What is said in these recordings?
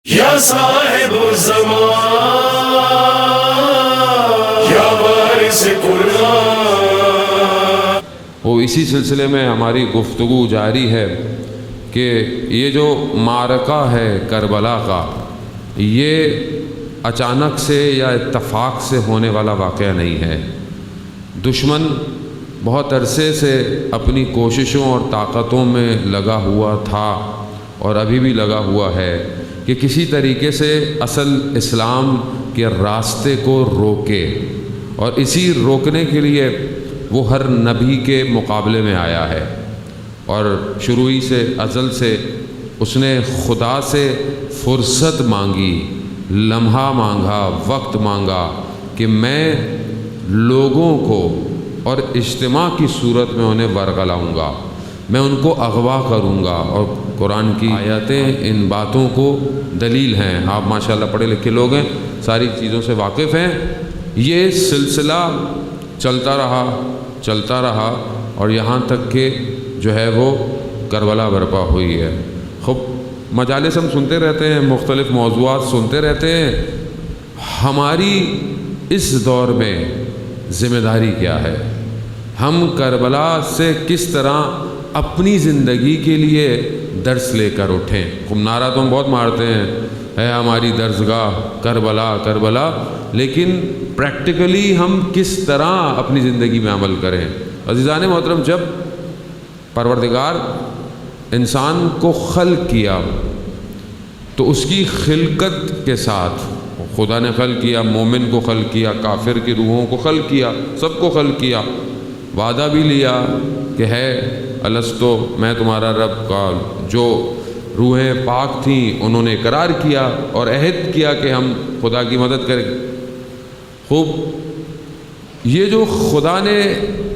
یا صاحب الزمان یا وارث قرآن۔ وہ اسی سلسلے میں ہماری گفتگو جاری ہے کہ یہ جو معرکہ ہے کربلا کا، یہ اچانک سے یا اتفاق سے ہونے والا واقعہ نہیں ہے۔ دشمن بہت عرصے سے اپنی کوششوں اور طاقتوں میں لگا ہوا تھا اور ابھی بھی لگا ہوا ہے کہ کسی طریقے سے اصل اسلام کے راستے کو روکے، اور اسی روکنے کے لیے وہ ہر نبی کے مقابلے میں آیا ہے، اور شروع ہی سے ازل سے اس نے خدا سے فرصت مانگی، لمحہ مانگا، وقت مانگا کہ میں لوگوں کو اور اجتماع کی صورت میں انہیں ورگلاؤں گا، میں ان کو اغوا کروں گا۔ اور قرآن کی آیاتیں ان باتوں کو دلیل ہیں۔ آپ ماشاءاللہ پڑھے لکھے لوگ ہیں، ساری چیزوں سے واقف ہیں۔ یہ سلسلہ چلتا رہا اور یہاں تک کہ جو ہے وہ کربلا برپا ہوئی ہے۔ خب مجالس ہم سنتے رہتے ہیں، مختلف موضوعات سنتے رہتے ہیں۔ ہماری اس دور میں ذمہ داری کیا ہے؟ ہم کربلا سے کس طرح اپنی زندگی کے لیے درس لے کر اٹھیں؟ خب نعرہ تو ہم بہت مارتے ہیں، ہے ہماری درسگاہ کربلا کربلا، لیکن پریکٹیکلی ہم کس طرح اپنی زندگی میں عمل کریں؟ عزیزان محترم، جب پروردگار انسان کو خلق کیا تو اس کی خلقت کے ساتھ خدا نے خلق کیا، مومن کو خلق کیا، کافر کی روحوں کو خلق کیا، سب کو خلق کیا، وعدہ بھی لیا کہ ہے الستو میں تمہارا رب کا۔ جو روحیں پاک تھیں انہوں نے اقرار کیا اور عہد کیا کہ ہم خدا کی مدد کریں۔ خوب، یہ جو خدا نے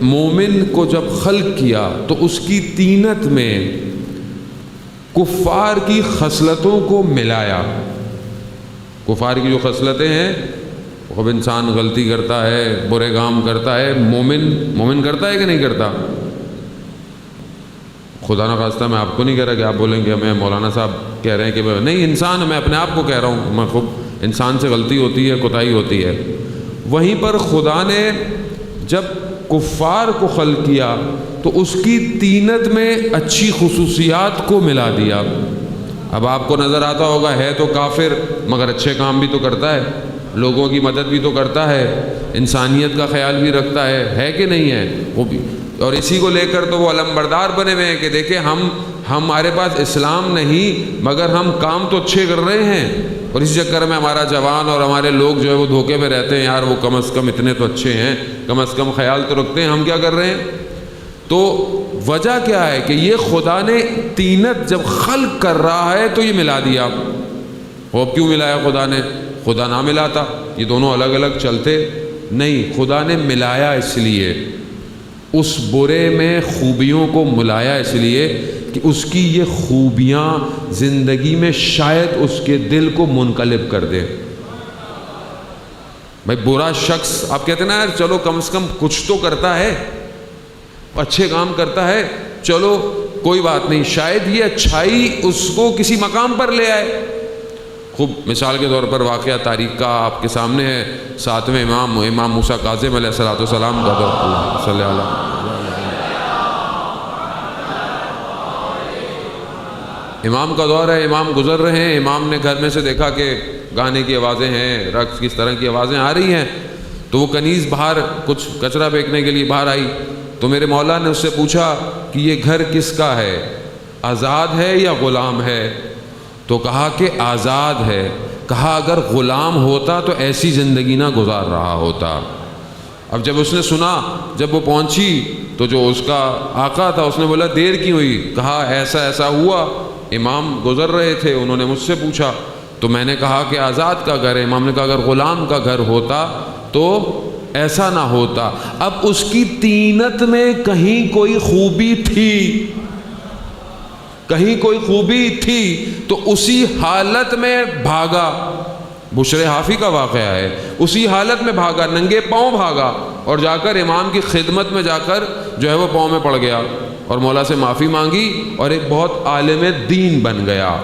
مومن کو جب خلق کیا تو اس کی طینت میں کفار کی خصلتوں کو ملایا۔ کفار کی جو خصلتیں ہیں، اب انسان غلطی کرتا ہے، برے کام کرتا ہے، مومن کرتا ہے کہ نہیں کرتا؟ خدا نہ خواستہ میں آپ کو نہیں کہہ رہا کہ آپ بولیں گے میں مولانا صاحب کہہ رہے ہیں کہ نہیں، انسان، میں اپنے آپ کو کہہ رہا ہوں، میں خود انسان سے غلطی ہوتی ہے، کوتاہی ہوتی ہے۔ وہیں پر خدا نے جب کفار کو خلق کیا تو اس کی طینت میں اچھی خصوصیات کو ملا دیا۔ اب آپ کو نظر آتا ہوگا ہے تو کافر مگر اچھے کام بھی تو کرتا ہے، لوگوں کی مدد بھی تو کرتا ہے، انسانیت کا خیال بھی رکھتا ہے کہ نہیں ہے؟ وہ بھی، اور اسی کو لے کر تو وہ علمبردار بنے ہوئے ہیں کہ دیکھیں ہمارے پاس اسلام نہیں مگر ہم کام تو اچھے کر رہے ہیں، اور اسی چکر میں ہمارا جوان اور ہمارے لوگ جو ہے وہ دھوکے میں رہتے ہیں، یار وہ کم از کم اتنے تو اچھے ہیں، کم از کم خیال تو رکھتے ہیں، ہم کیا کر رہے ہیں؟ تو وجہ کیا ہے کہ یہ خدا نے طینت جب خلق کر رہا ہے تو یہ ملا دیا۔ وہ کیوں ملایا خدا نے؟ خدا نہ ملاتا، یہ دونوں الگ الگ چلتے نہیں، خدا نے ملایا اس لیے، اس برے میں خوبیوں کو ملایا اس لیے کہ اس کی یہ خوبیاں زندگی میں شاید اس کے دل کو منقلب کر دے۔ بھائی برا شخص، آپ کہتے ہیں نا یار چلو کم سے کم کچھ تو کرتا ہے، اچھے کام کرتا ہے، چلو کوئی بات نہیں، شاید یہ اچھائی اس کو کسی مقام پر لے آئے۔ خوب مثال کے طور پر واقعہ تاریخ کا آپ کے سامنے ہے، 7ویں امام موسیٰ کاظم علیہ السلام کا دور، اللہ صلی اللہ امام کا دور ہے، امام گزر رہے ہیں، امام نے گھر میں سے دیکھا کہ گانے کی آوازیں ہیں، رقص کس طرح کی آوازیں آ رہی ہیں، تو وہ کنیز باہر کچھ کچرا پھینکنے کے لیے باہر آئی، تو میرے مولا نے اس سے پوچھا کہ یہ گھر کس کا ہے، آزاد ہے یا غلام ہے؟ تو کہا کہ آزاد ہے۔ کہا اگر غلام ہوتا تو ایسی زندگی نہ گزار رہا ہوتا۔ اب جب اس نے سنا، جب وہ پہنچی تو جو اس کا آقا تھا اس نے بولا دیر کیوں ہوئی؟ کہا ایسا ایسا ہوا، امام گزر رہے تھے، انہوں نے مجھ سے پوچھا تو میں نے کہا کہ آزاد کا گھر ہے۔ امام نے کہا اگر غلام کا گھر ہوتا تو ایسا نہ ہوتا۔ اب اس کی طینت میں کہیں کوئی خوبی تھی، کہیں کوئی خوبی تھی، تو اسی حالت میں بھاگا۔ بشر حافی کا واقعہ ہے، اسی حالت میں بھاگا، ننگے پاؤں بھاگا، اور جا کر امام کی خدمت میں جا کر جو ہے وہ پاؤں میں پڑ گیا اور مولا سے معافی مانگی اور ایک بہت عالم دین بن گیا۔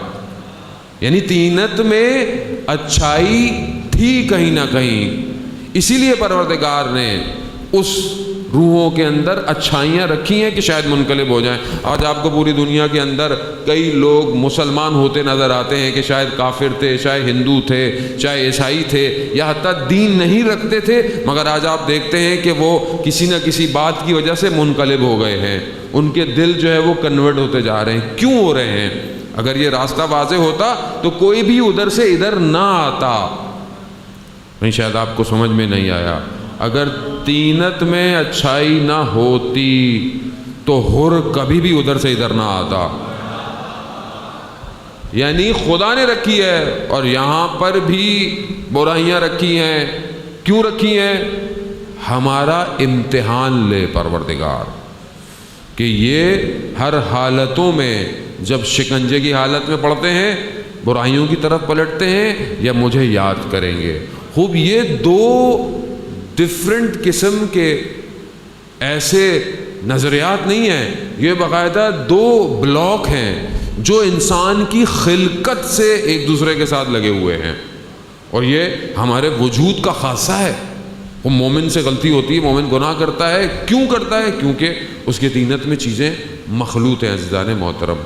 یعنی طینت میں اچھائی تھی کہیں نہ کہیں، اسی لیے پروردگار نے اس روحوں کے اندر اچھائیاں رکھی ہیں کہ شاید منقلب ہو جائیں۔ آج آپ کو پوری دنیا کے اندر کئی لوگ مسلمان ہوتے نظر آتے ہیں کہ شاید کافر تھے، شاید ہندو تھے، چاہے عیسائی تھے، یا حتیٰ دین نہیں رکھتے تھے، مگر آج آپ دیکھتے ہیں کہ وہ کسی نہ کسی بات کی وجہ سے منقلب ہو گئے ہیں، ان کے دل جو ہے وہ کنورٹ ہوتے جا رہے ہیں۔ کیوں ہو رہے ہیں؟ اگر یہ راستہ واضح ہوتا تو کوئی بھی ادھر سے ادھر نہ آتا۔ نہیں، شاید آپ کو سمجھ میں نہیں آیا۔ اگر طینت میں اچھائی نہ ہوتی تو حر کبھی بھی ادھر سے ادھر نہ آتا۔ یعنی خدا نے رکھی ہے اور یہاں پر بھی برائیاں رکھی ہیں۔ کیوں رکھی ہیں؟ ہمارا امتحان لے پروردگار کہ یہ ہر حالتوں میں جب شکنجے کی حالت میں پڑتے ہیں برائیوں کی طرف پلٹتے ہیں یا مجھے یاد کریں گے۔ خوب یہ دو ڈفرنٹ قسم کے ایسے نظریات نہیں ہیں، یہ باقاعدہ دو بلاک ہیں جو انسان کی خلقت سے ایک دوسرے کے ساتھ لگے ہوئے ہیں، اور یہ ہمارے وجود کا خاصہ ہے۔ وہ مومن سے غلطی ہوتی ہے، مومن گناہ کرتا ہے، کیوں کرتا ہے؟ کیونکہ اس کے طینت میں چیزیں مخلوط ہیں۔ عزیزان محترم،